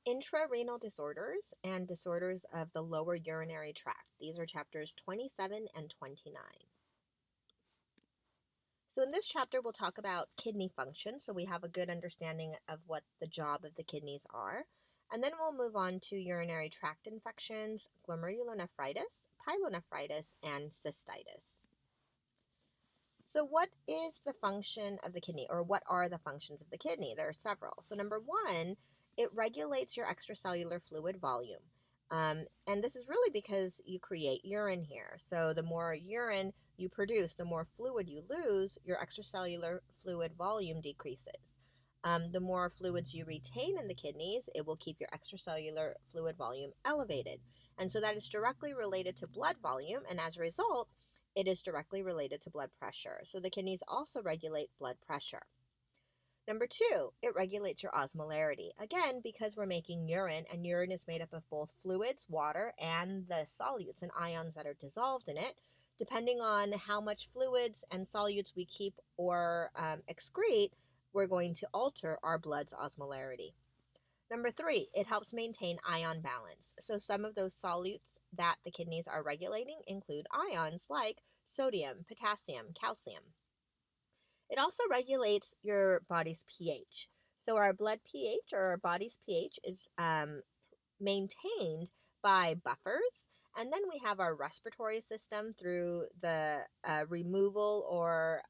Intrarenal disorders and disorders of the lower urinary tract. These are chapters 27 and 29. So in this chapter, we'll talk about kidney function, so we have a good understanding of what the job of the kidneys are. And then we'll move on to urinary tract infections, glomerulonephritis, pyelonephritis, and cystitis. So what is the function of the kidney, or what are the functions of the kidney? There are several. So number one, it regulates your extracellular fluid volume. And this is really because you create urine here. So the more urine you produce, the more fluid you lose, your extracellular fluid volume decreases. The more fluids you retain in the kidneys, it will keep your extracellular fluid volume elevated. And so that is directly related to blood volume, and as a result, it is directly related to blood pressure. So the kidneys also regulate blood pressure. Number two, it regulates your osmolarity. Again, because we're making urine, and urine is made up of both fluids, water, and the solutes and ions that are dissolved in it. Depending on how much fluids and solutes we keep or excrete, we're going to alter our blood's osmolarity. Number three, it helps maintain ion balance. So some of those solutes that the kidneys are regulating include ions like sodium, potassium, calcium. It also regulates your body's pH. So our blood pH, or our body's pH, is maintained by buffers. And then we have our respiratory system through the removal or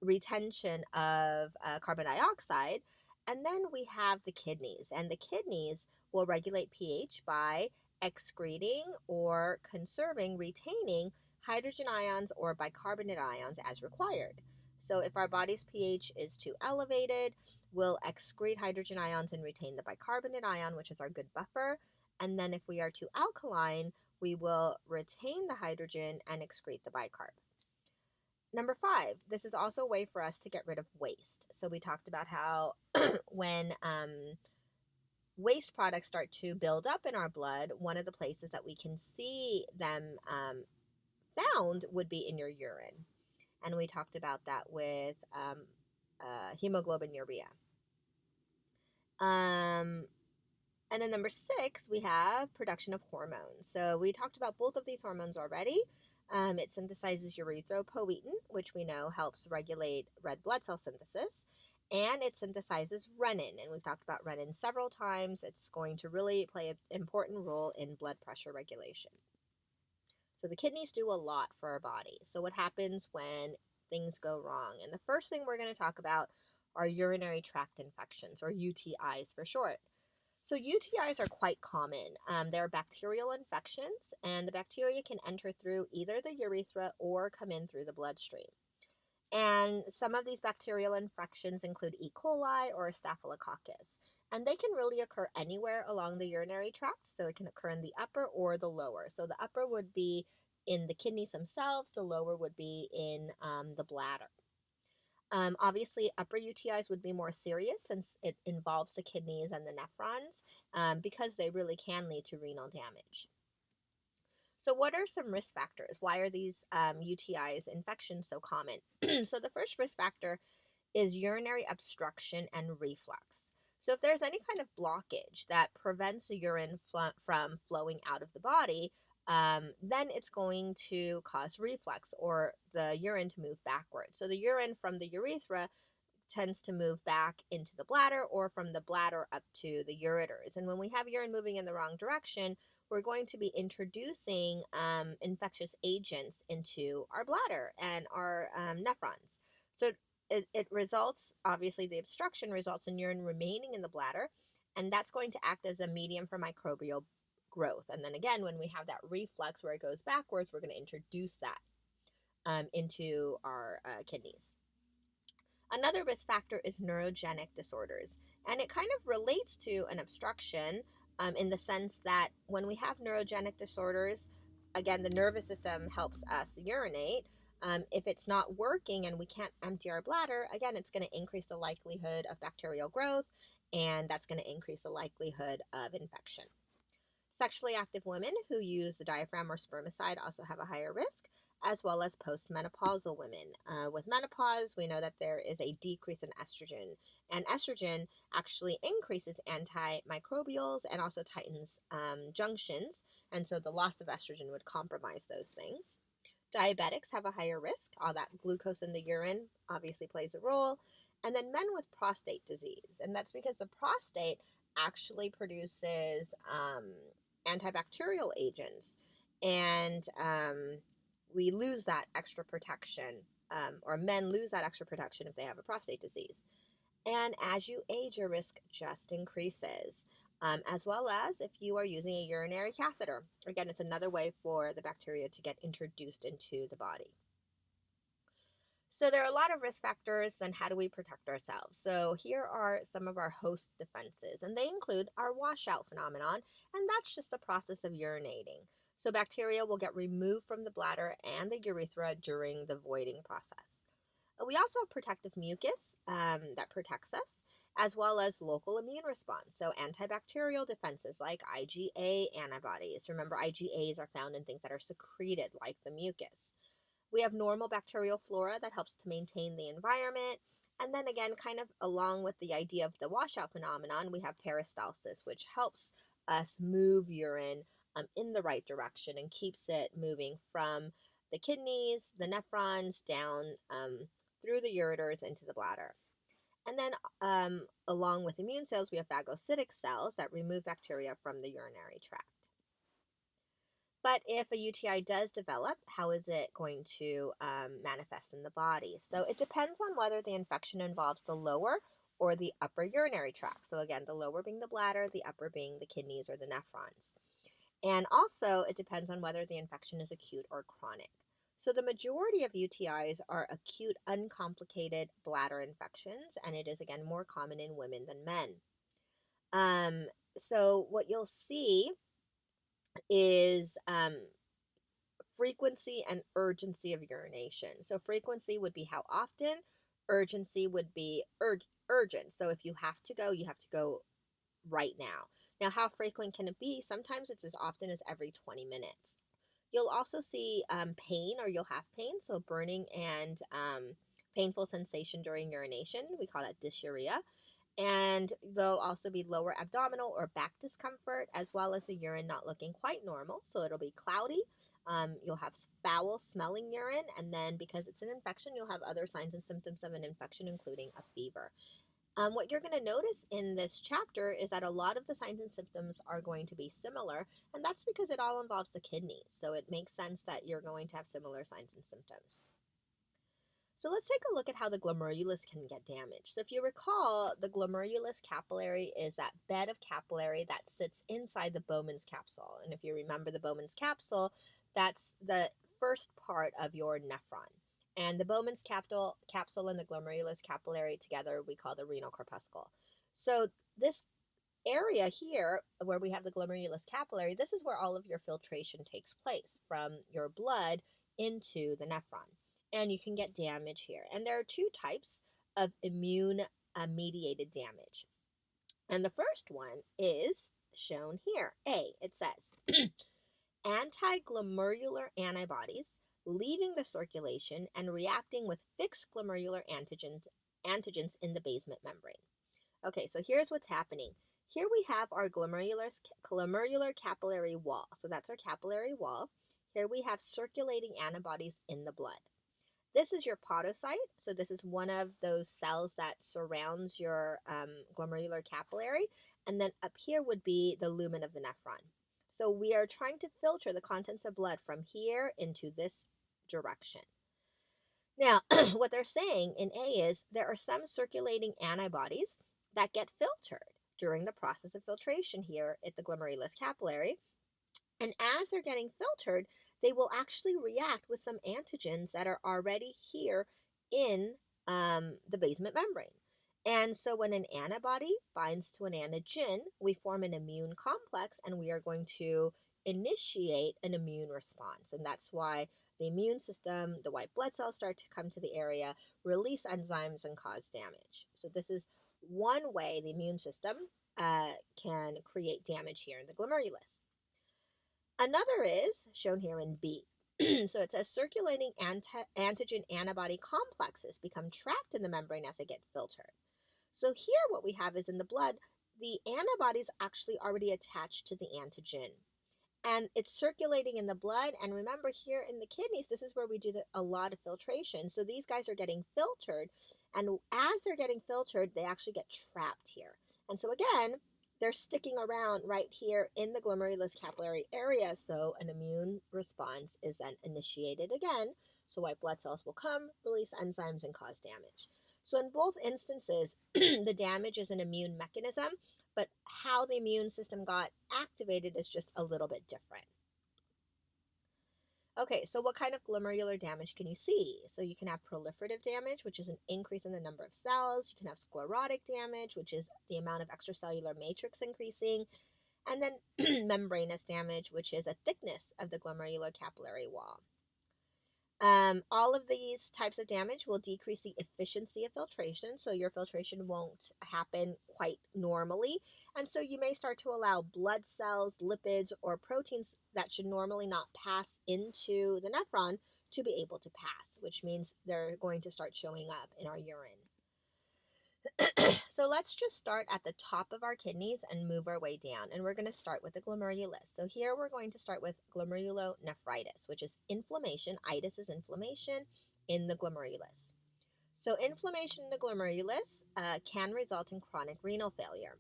retention of carbon dioxide. And then we have the kidneys, and the kidneys will regulate pH by excreting or conserving, retaining hydrogen ions or bicarbonate ions as required. So if our body's pH is too elevated, we'll excrete hydrogen ions and retain the bicarbonate ion, which is our good buffer. And then if we are too alkaline, we will retain the hydrogen and excrete the bicarb. Number five, this is also a way for us to get rid of waste. So we talked about how when waste products start to build up in our blood, one of the places that we can see them found would be in your urine. And we talked about that with hemoglobinuria. And then number six, we have production of hormones. So we talked about both of these hormones already. It synthesizes erythropoietin, which we know helps regulate red blood cell synthesis, and it synthesizes renin. And we've talked about renin several times. It's going to really play an important role in blood pressure regulation. So the kidneys do a lot for our body. So what happens when things go wrong? And the first thing we're going to talk about are urinary tract infections, or UTIs for short. So UTIs are quite common. They're bacterial infections, and the bacteria can enter through either the urethra or come in through the bloodstream. And some of these bacterial infections include E. coli or Staphylococcus. And they can really occur anywhere along the urinary tract. So it can occur in the upper or the lower. So the upper would be in the kidneys themselves. The lower would be in the bladder. Obviously, upper UTIs would be more serious since it involves the kidneys and the nephrons, because they really can lead to renal damage. So what are some risk factors? Why are these UTIs, infections, so common? So the first risk factor is urinary obstruction and reflux. So if there's any kind of blockage that prevents the urine from flowing out of the body, then it's going to cause reflux, or the urine to move backwards. So the urine from the urethra tends to move back into the bladder, or from the bladder up to the ureters. And when we have urine moving in the wrong direction, we're going to be introducing infectious agents into our bladder and our nephrons. So it results, obviously the obstruction results in urine remaining in the bladder, and that's going to act as a medium for microbial growth. And then again, when we have that reflux where it goes backwards, we're going to introduce that into our kidneys. Another risk factor is neurogenic disorders, and it kind of relates to an obstruction in the sense that when we have neurogenic disorders, again, the nervous system helps us urinate. If it's not working and we can't empty our bladder, again, it's going to increase the likelihood of bacterial growth, and that's going to increase the likelihood of infection. Sexually active women who use the diaphragm or spermicide also have a higher risk. as well as postmenopausal women. With menopause, we know that there is a decrease in estrogen, and estrogen actually increases antimicrobials and also tightens junctions, and so the loss of estrogen would compromise those things. Diabetics have a higher risk. All that glucose in the urine obviously plays a role. And then men with prostate disease, and that's because the prostate actually produces antibacterial agents, and we lose that extra protection, or men lose that extra protection if they have a prostate disease. And as you age, your risk just increases, as well as if you are using a urinary catheter. Again, it's another way for the bacteria to get introduced into the body. So there are a lot of risk factors. Then how do we protect ourselves? So here are some of our host defenses, and they include our washout phenomenon, and that's just the process of urinating. So bacteria will get removed from the bladder and the urethra during the voiding process. We also have protective mucus that protects us, as well as local immune response. So antibacterial defenses like IgA antibodies. Remember, IgAs are found in things that are secreted like the mucus. We have normal bacterial flora that helps to maintain the environment. And then again, kind of along with the idea of the washout phenomenon, we have peristalsis, which helps us move urine in the right direction and keeps it moving from the kidneys, the nephrons, down through the ureters into the bladder. And then along with immune cells, we have phagocytic cells that remove bacteria from the urinary tract. But if a UTI does develop, how is it going to manifest in the body? So it depends on whether the infection involves the lower or the upper urinary tract. So again, the lower being the bladder, the upper being the kidneys or the nephrons. And also, it depends on whether the infection is acute or chronic. So the majority of UTIs are acute, uncomplicated bladder infections, and it is, again, more common in women than men. So what you'll see is frequency and urgency of urination. So frequency would be how often, urgency would be urgent. So if you have to go, you have to go right now. Now, how frequent can it be? Sometimes it's as often as every 20 minutes. You'll also see pain, or you'll have pain, so burning and painful sensation during urination. We call that dysuria. And there'll also be lower abdominal or back discomfort, as well as the urine not looking quite normal. So it'll be cloudy. You'll have foul smelling urine. And then because it's an infection, you'll have other signs and symptoms of an infection, including a fever. What you're going to notice in this chapter is that a lot of the signs and symptoms are going to be similar, and that's because it all involves the kidneys. So it makes sense that you're going to have similar signs and symptoms. So let's take a look at how the glomerulus can get damaged. So if you recall, the glomerulus capillary is that bed of capillary that sits inside the Bowman's capsule. And if you remember the Bowman's capsule, that's the first part of your nephron. And the Bowman's capsule and the glomerulus capillary together we call the renal corpuscle. So this area here where we have the glomerulus capillary, this is where all of your filtration takes place from your blood into the nephron. And you can get damage here. And there are two types of immune mediated damage. And the first one is shown here. A, it says anti-glomerular antibodies leaving the circulation and reacting with fixed glomerular antigens in the basement membrane. Okay, so here's what's happening. Here we have our glomerular capillary wall. So that's our capillary wall. Here we have circulating antibodies in the blood. This is your podocyte. So this is one of those cells that surrounds your glomerular capillary. And then up here would be the lumen of the nephron. So we are trying to filter the contents of blood from here into this direction. Now, what they're saying in A is there are some circulating antibodies that get filtered during the process of filtration here at the glomerulus capillary. And as they're getting filtered, they will actually react with some antigens that are already here in the basement membrane. And so when an antibody binds to an antigen, we form an immune complex and we are going to initiate an immune response. And that's why the immune system, the white blood cells start to come to the area, release enzymes, and cause damage. So this is one way the immune system can create damage here in the glomerulus. Another is shown here in B. So it says circulating antigen antibody complexes become trapped in the membrane as they get filtered. So here what we have is in the blood, the antibodies actually already attached to the antigen. And it's circulating in the blood. And remember, here in the kidneys, this is where we do a lot of filtration. So these guys are getting filtered. And as they're getting filtered, they actually get trapped here. And so again, they're sticking around right here in the glomerulus capillary area. So an immune response is then initiated again. So white blood cells will come, release enzymes, and cause damage. So in both instances, the damage is an immune mechanism, but how the immune system got activated is just a little bit different. Okay, so what kind of glomerular damage can you see? So you can have proliferative damage, which is an increase in the number of cells. You can have sclerotic damage, which is the amount of extracellular matrix increasing. And then membranous damage, which is a thickness of the glomerular capillary wall. All of these types of damage will decrease the efficiency of filtration, so your filtration won't happen quite normally, and so you may start to allow blood cells, lipids, or proteins that should normally not pass into the nephron to be able to pass, which means they're going to start showing up in our urine. So let's just start at the top of our kidneys and move our way down. And we're going to start with the glomerulus. So here we're going to start with glomerulonephritis, which is inflammation. Itis is inflammation in the glomerulus. So inflammation in the glomerulus can result in chronic renal failure.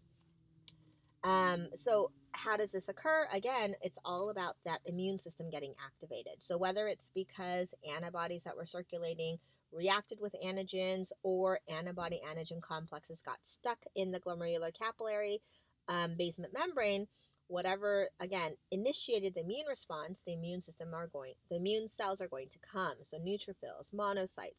So how does this occur? Again, it's all about that immune system getting activated. So whether it's because antibodies that were circulating reacted with antigens or antibody-antigen complexes got stuck in the glomerular capillary basement membrane, whatever, again, initiated the immune response, the immune cells are going to come. So neutrophils, monocytes,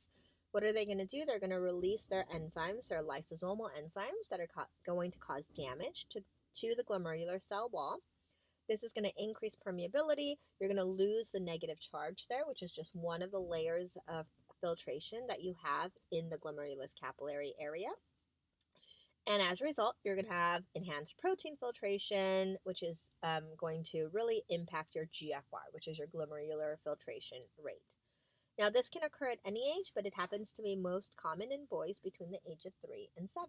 what are they going to do? They're going to release their enzymes, their lysosomal enzymes that are going to cause damage to the glomerular cell wall. This is going to increase permeability. You're going to lose the negative charge there, which is just one of the layers of filtration that you have in the glomerulus capillary area. And as a result, you're going to have enhanced protein filtration, which is going to really impact your GFR, which is your glomerular filtration rate. Now, this can occur at any age, but it happens to be most common in boys between the age of 3 and 7.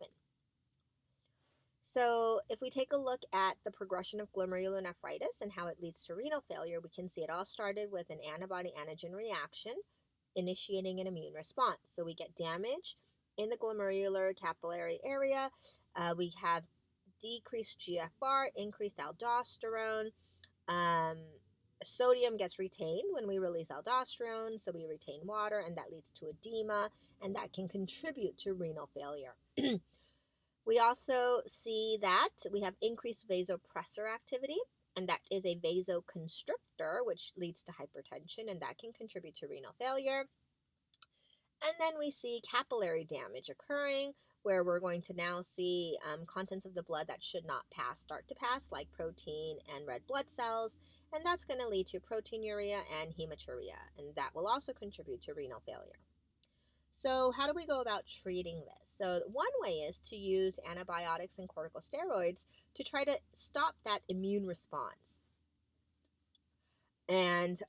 So if we take a look at the progression of glomerulonephritis and how it leads to renal failure, we can see it all started with an antibody-antigen reaction initiating an immune response. So we get damage in the glomerular capillary area. We have decreased GFR, increased aldosterone. Sodium gets retained when we release aldosterone, so we retain water, and that leads to edema, and that can contribute to renal failure. We also see that we have increased vasopressor activity, and that is a vasoconstrictor, which leads to hypertension, and that can contribute to renal failure. And then we see capillary damage occurring, where we're going to now see contents of the blood that should not pass start to pass, like protein and red blood cells, and that's going to lead to proteinuria and hematuria, and that will also contribute to renal failure. So how do we go about treating this? So one way is to use antibiotics and corticosteroids to try to stop that immune response. And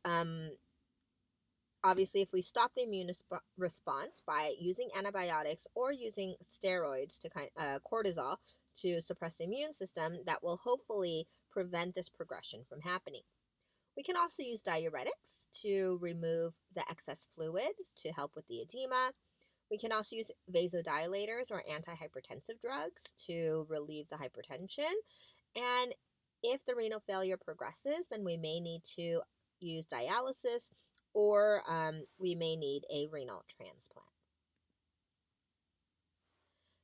obviously, if we stop the immune response by using antibiotics or using steroids to cortisol to suppress the immune system, that will hopefully prevent this progression from happening. We can also use diuretics to remove the excess fluid to help with the edema. We can also use vasodilators or antihypertensive drugs to relieve the hypertension. And if the renal failure progresses, then we may need to use dialysis or we may need a renal transplant.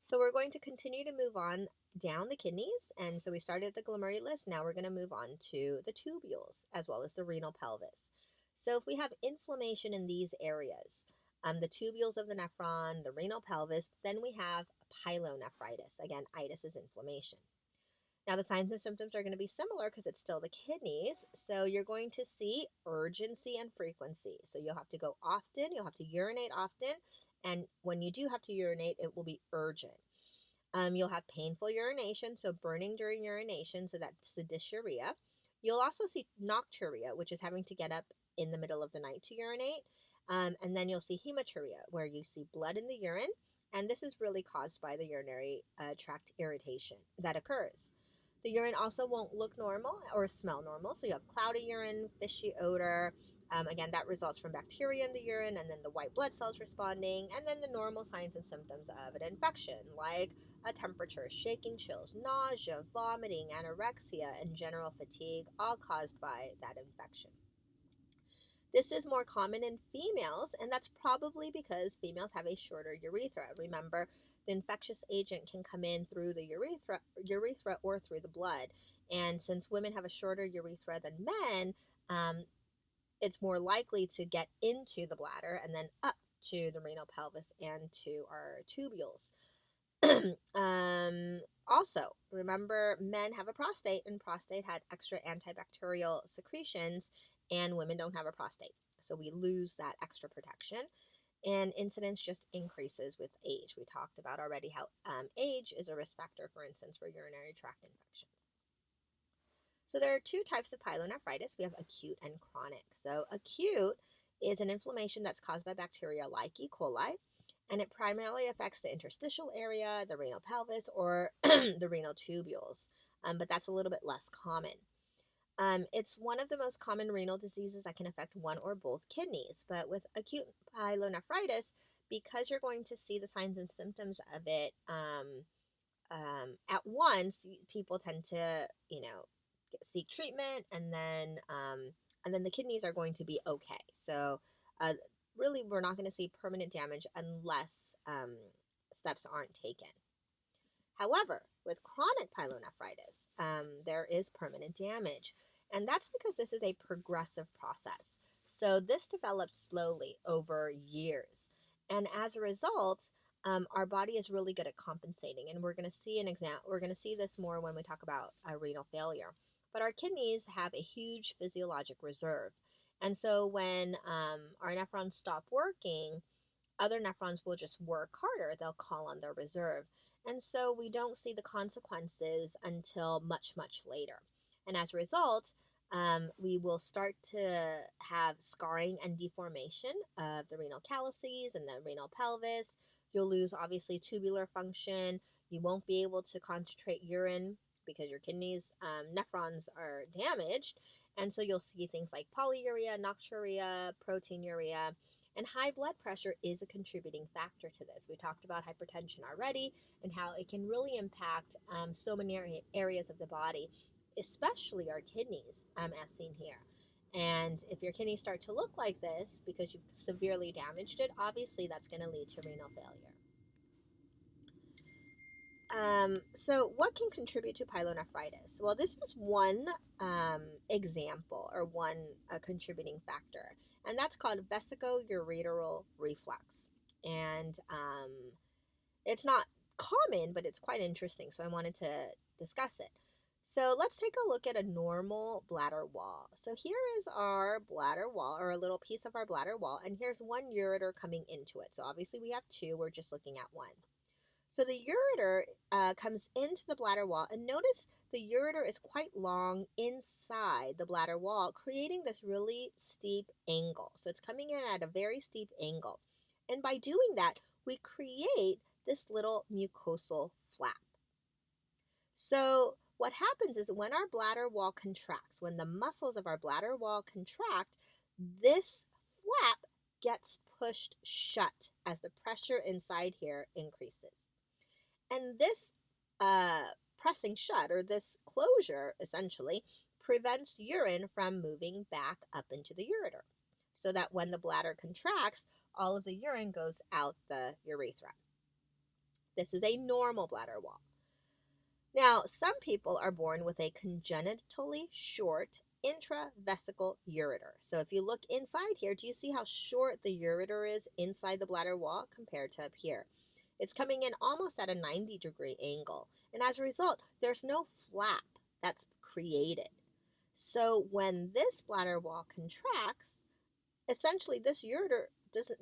So we're going to continue to move on down the kidneys, and so we started at the glomerulus. Now we're going to move on to the tubules as well as the renal pelvis. So if we have inflammation in these areas, the tubules of the nephron, the renal pelvis, then we have pyelonephritis. Again, itis is inflammation. Now the signs and symptoms are going to be similar because it's still the kidneys. So you're going to see urgency and frequency. So you'll have to go often, you'll have to urinate often, and when you do have to urinate, it will be urgent. You'll have painful urination, so burning during urination, so that's the dysuria. You'll also see nocturia, which is having to get up in the middle of the night to urinate. And then you'll see hematuria, where you see blood in the urine. And this is really caused by the urinary tract irritation that occurs. The urine also won't look normal or smell normal. So you have cloudy urine, fishy odor. Again, that results from bacteria in the urine and then the white blood cells responding. And then the normal signs and symptoms of an infection, like a temperature, shaking, chills, nausea, vomiting, anorexia, and general fatigue, all caused by that infection. This is more common in females, and that's probably because females have a shorter urethra. Remember, the infectious agent can come in through the urethra or through the blood. And since women have a shorter urethra than men, it's more likely to get into the bladder and then up to the renal pelvis and to our tubules. Also, remember, men have a prostate, and prostate had extra antibacterial secretions, and women don't have a prostate. So we lose that extra protection, and incidence just increases with age. We talked about already how age is a risk factor, for instance, for urinary tract infections. So there are two types of pyelonephritis. We have acute and chronic. So acute is an inflammation that's caused by bacteria like E. coli, and it primarily affects the interstitial area, the renal pelvis, or the renal tubules, but that's a little bit less common. It's one of the most common renal diseases that can affect one or both kidneys, but with acute pyelonephritis, because you're going to see the signs and symptoms of it at once, people tend to, seek treatment, and then the kidneys are going to be okay. So really, we're not going to see permanent damage unless steps aren't taken. However, with chronic pyelonephritis, there is permanent damage, and that's because this is a progressive process. So this develops slowly over years, and as a result, our body is really good at compensating, and we're going to see We're going to see this more when we talk about renal failure. But our kidneys have a huge physiologic reserve. And so when our nephrons stop working, other nephrons will just work harder. They'll call on their reserve. And so we don't see the consequences until much, much later. And as a result, we will start to have scarring and deformation of the renal calyces and the renal pelvis. You'll lose, obviously, tubular function. You won't be able to concentrate urine because your kidneys' nephrons are damaged. And so you'll see things like polyuria, nocturia, proteinuria, and high blood pressure is a contributing factor to this. We talked about hypertension already and how it can really impact so many areas of the body, especially our kidneys, as seen here. And if your kidneys start to look like this because you've severely damaged it, obviously that's going to lead to renal failure. So what can contribute to pyelonephritis? Well, this is one example or one contributing factor, and that's called vesicoureteral reflux. And it's not common, but it's quite interesting, so I wanted to discuss it. So let's take a look at a normal bladder wall. So here is our bladder wall, or a little piece of our bladder wall, and here's one ureter coming into it. So obviously we have two, we're just looking at one. So the ureter comes into the bladder wall, and notice the ureter is quite long inside the bladder wall, creating this really steep angle. So it's coming in at a very steep angle. And by doing that, we create this little mucosal flap. So what happens is when our bladder wall contracts, when the muscles of our bladder wall contract, this flap gets pushed shut as the pressure inside here increases. And this pressing shut, or this closure, essentially, prevents urine from moving back up into the ureter, so that when the bladder contracts, all of the urine goes out the urethra. This is a normal bladder wall. Now, some people are born with a congenitally short intravesical ureter. So if you look inside here, do you see how short the ureter is inside the bladder wall compared to up here? It's coming in almost at a 90-degree angle. And as a result, there's no flap that's created. So when this bladder wall contracts, essentially this ureter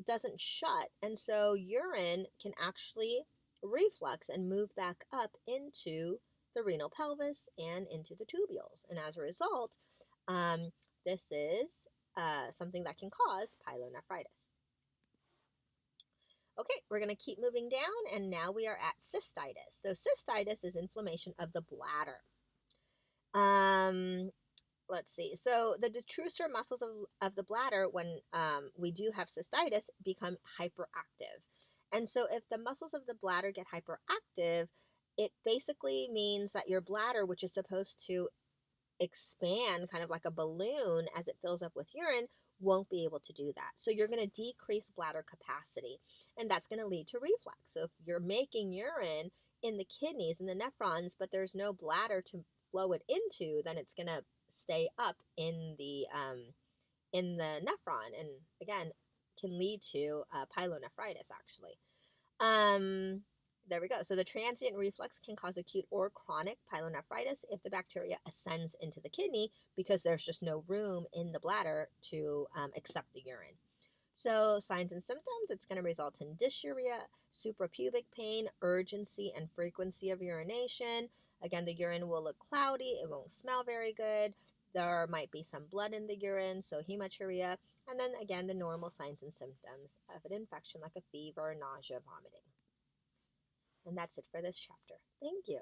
doesn't shut. And so urine can actually reflux and move back up into the renal pelvis and into the tubules. And as a result, this is something that can cause pyelonephritis. Okay, we're going to keep moving down, and now we are at cystitis. So cystitis is inflammation of the bladder. Let's see. So the detrusor muscles of the bladder, when we do have cystitis, become hyperactive. And so if the muscles of the bladder get hyperactive, it basically means that your bladder, which is supposed to expand kind of like a balloon as it fills up with urine, won't be able to do that. So you're going to decrease bladder capacity, and that's going to lead to reflux. So if you're making urine in the kidneys and the nephrons, but there's no bladder to flow it into, then it's going to stay up in the nephron, and again can lead to pyelonephritis actually. There we go. So the transient reflux can cause acute or chronic pyelonephritis if the bacteria ascends into the kidney because there's just no room in the bladder to accept the urine. So signs and symptoms, it's going to result in dysuria, suprapubic pain, urgency and frequency of urination. Again, the urine will look cloudy. It won't smell very good. There might be some blood in the urine, so hematuria. And then again, the normal signs and symptoms of an infection like a fever, nausea, vomiting. And that's it for this chapter. Thank you.